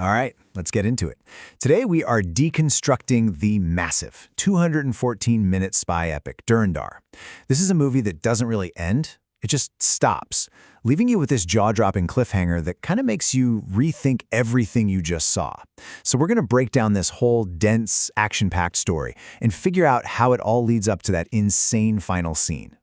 All right, let's get into it. Today we are deconstructing the massive 214-minute spy epic, Dhurandhar. This is a movie that doesn't really end, it just stops, leaving you with this jaw-dropping cliffhanger that kind of makes you rethink everything you just saw. So we're going to break down this whole dense, action-packed story and figure out how it all leads up to that insane final scene.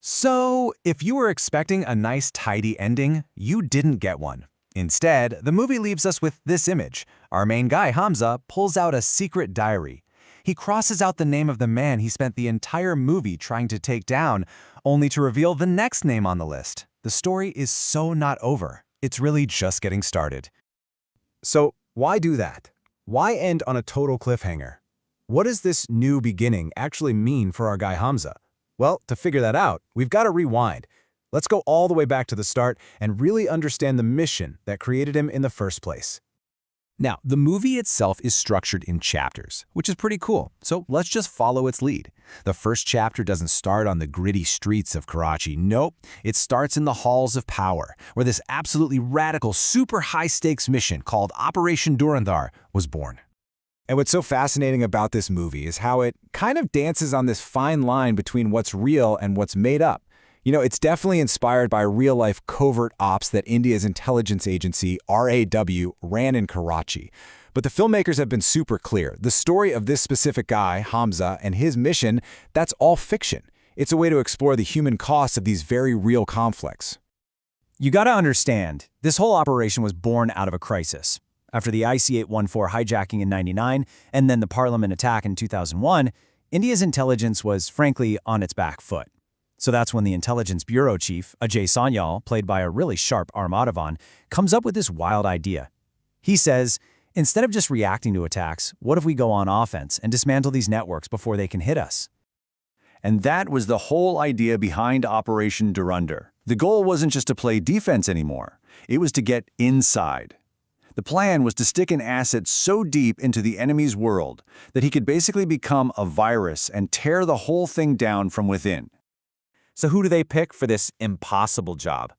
So, if you were expecting a nice, tidy ending, you didn't get one. Instead, the movie leaves us with this image. Our main guy, Hamza, pulls out a secret diary. He crosses out the name of the man he spent the entire movie trying to take down, only to reveal the next name on the list. The story is so not over. It's really just getting started. So, why do that? Why end on a total cliffhanger? What does this new beginning actually mean for our guy Hamza? Well, to figure that out, we've got to rewind. Let's go all the way back to the start and really understand the mission that created him in the first place. Now, the movie itself is structured in chapters, which is pretty cool, so let's just follow its lead. The first chapter doesn't start on the gritty streets of Karachi. Nope, it starts in the halls of power, where this absolutely radical, super high-stakes mission called Operation Dhurandhar was born. And what's so fascinating about this movie is how it kind of dances on this fine line between what's real and what's made up. You know, it's definitely inspired by real-life covert ops that India's intelligence agency, RAW, ran in Karachi. But the filmmakers have been super clear. The story of this specific guy, Hamza, and his mission, that's all fiction. It's a way to explore the human costs of these very real conflicts. You gotta understand, this whole operation was born out of a crisis. After the IC-814 hijacking in '99 and then the Parliament attack in 2001, India's intelligence was, frankly, on its back foot. So that's when the Intelligence Bureau Chief, Ajay Sanyal, played by a really sharp Armadavan, comes up with this wild idea. He says, instead of just reacting to attacks, what if we go on offense and dismantle these networks before they can hit us? And that was the whole idea behind Operation Dhurandhar. The goal wasn't just to play defense anymore. It was to get inside. The plan was to stick an asset so deep into the enemy's world that he could basically become a virus and tear the whole thing down from within. So who do they pick for this impossible job?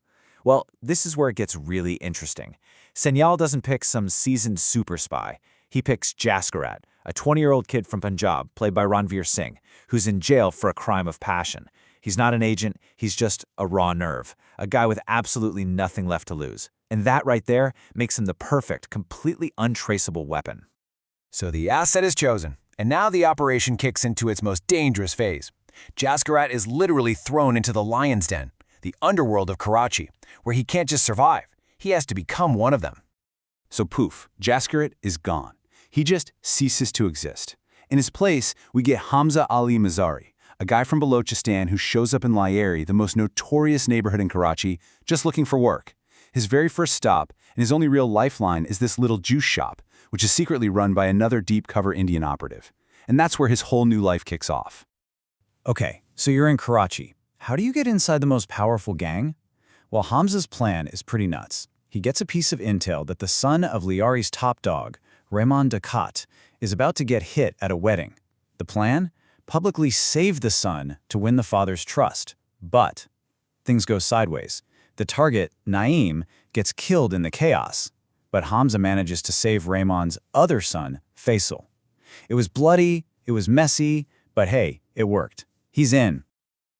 Well, this is where it gets really interesting. Sanyal doesn't pick some seasoned super spy. He picks Jaskarat, a 20-year-old kid from Punjab, played by Ranveer Singh, who's in jail for a crime of passion. He's not an agent, he's just a raw nerve, a guy with absolutely nothing left to lose. And that right there makes him the perfect, completely untraceable weapon. So the asset is chosen, and now the operation kicks into its most dangerous phase. Jaskarat is literally thrown into the lion's den, the underworld of Karachi, where he can't just survive, he has to become one of them. So poof, Jaskarat is gone. He just ceases to exist. In his place, we get Hamza Ali Mazari, a guy from Balochistan who shows up in Lyari, the most notorious neighborhood in Karachi, just looking for work. His very first stop, and his only real lifeline, is this little juice shop, which is secretly run by another deep-cover Indian operative. And that's where his whole new life kicks off. Okay, so you're in Karachi. How do you get inside the most powerful gang? Well, Hamza's plan is pretty nuts. He gets a piece of intel that the son of Liari's top dog, Rehman Dakat, is about to get hit at a wedding. The plan? Publicly save the son to win the father's trust. But things go sideways. The target, Naeem, gets killed in the chaos. But Hamza manages to save Rehman's other son, Faisal. It was bloody, it was messy, but hey, it worked. He's in.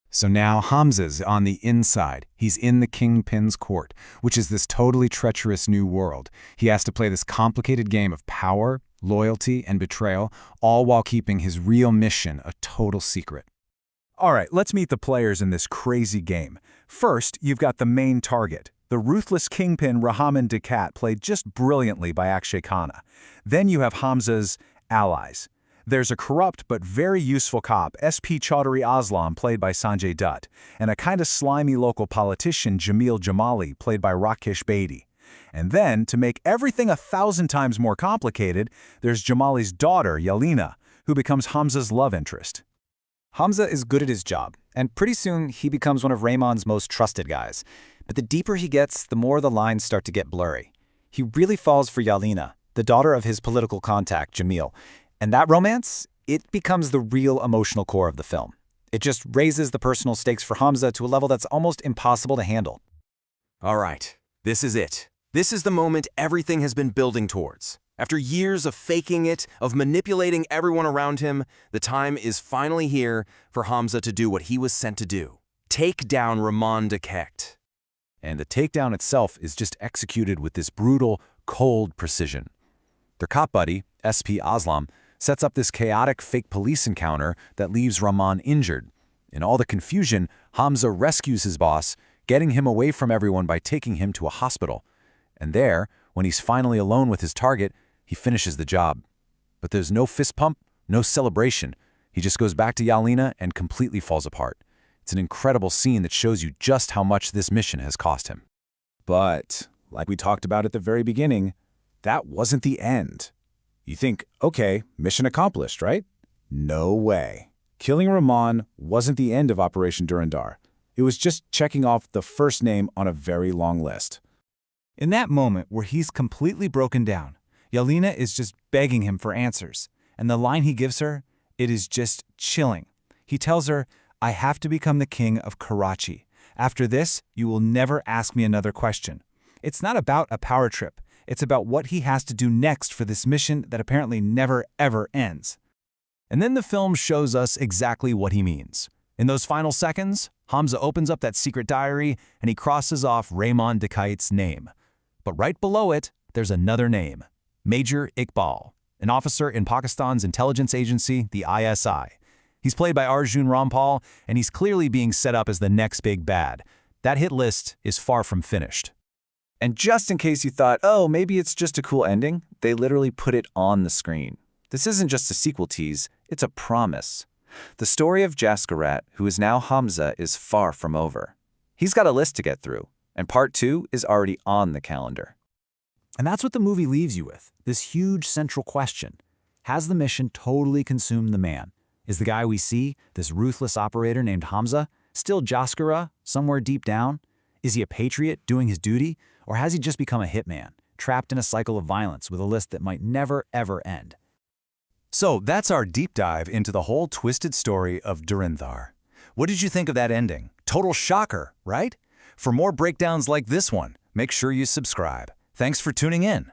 So now Hamza's on the inside. He's in the Kingpin's court, which is this totally treacherous new world. He has to play this complicated game of power, loyalty, and betrayal, all while keeping his real mission a total secret. All right, let's meet the players in this crazy game. First, you've got the main target, the ruthless kingpin Rehman Dakat, played just brilliantly by Akshay Khanna. Then you have Hamza's allies. There's a corrupt but very useful cop, SP Chaudhry Aslam, played by Sanjay Dutt, and a kind of slimy local politician, Jamil Jamali, played by Rakesh Bedi. And then, to make everything 1,000 times more complicated, there's Jamali's daughter, Yelena, who becomes Hamza's love interest. Hamza is good at his job, and pretty soon he becomes one of Rehman's most trusted guys. But the deeper he gets, the more the lines start to get blurry. He really falls for Yelena, the daughter of his political contact, Jamil. And that romance, it becomes the real emotional core of the film. It just raises the personal stakes for Hamza to a level that's almost impossible to handle. All right, this is it. This is the moment everything has been building towards. After years of faking it, of manipulating everyone around him, the time is finally here for Hamza to do what he was sent to do. Take down Rahman Dekhet. And the takedown itself is just executed with this brutal, cold precision. Their cop buddy, SP Aslam, sets up this chaotic fake police encounter that leaves Rahman injured. In all the confusion, Hamza rescues his boss, getting him away from everyone by taking him to a hospital. And there, when he's finally alone with his target, he finishes the job. But there's no fist pump, no celebration. He just goes back to Yalina and completely falls apart. It's an incredible scene that shows you just how much this mission has cost him. But, like we talked about at the very beginning, that wasn't the end. You think, okay, mission accomplished, right? No way. Killing Rahman wasn't the end of Operation Dhurandhar. It was just checking off the first name on a very long list. In that moment where he's completely broken down, Yalina is just begging him for answers. And the line he gives her, it is just chilling. He tells her, "I have to become the king of Karachi. After this, you will never ask me another question." It's not about a power trip. It's about what he has to do next for this mission that apparently never, ever ends. And then the film shows us exactly what he means. In those final seconds, Hamza opens up that secret diary and he crosses off Rahman Dekhet's name. But right below it, there's another name, Major Iqbal, an officer in Pakistan's intelligence agency, the ISI. He's played by Arjun Rampal, and he's clearly being set up as the next big bad. That hit list is far from finished. And just in case you thought, oh, maybe it's just a cool ending, they literally put it on the screen. This isn't just a sequel tease, it's a promise. The story of Jaskarat, who is now Hamza, is far from over. He's got a list to get through, and part 2 is already on the calendar. And that's what the movie leaves you with, this huge central question. Has the mission totally consumed the man? Is the guy we see, this ruthless operator named Hamza, still Jaskara somewhere deep down? Is he a patriot doing his duty? Or has he just become a hitman, trapped in a cycle of violence with a list that might never, ever end? So that's our deep dive into the whole twisted story of Dhurandhar. What did you think of that ending? Total shocker, right? For more breakdowns like this one, make sure you subscribe. Thanks for tuning in.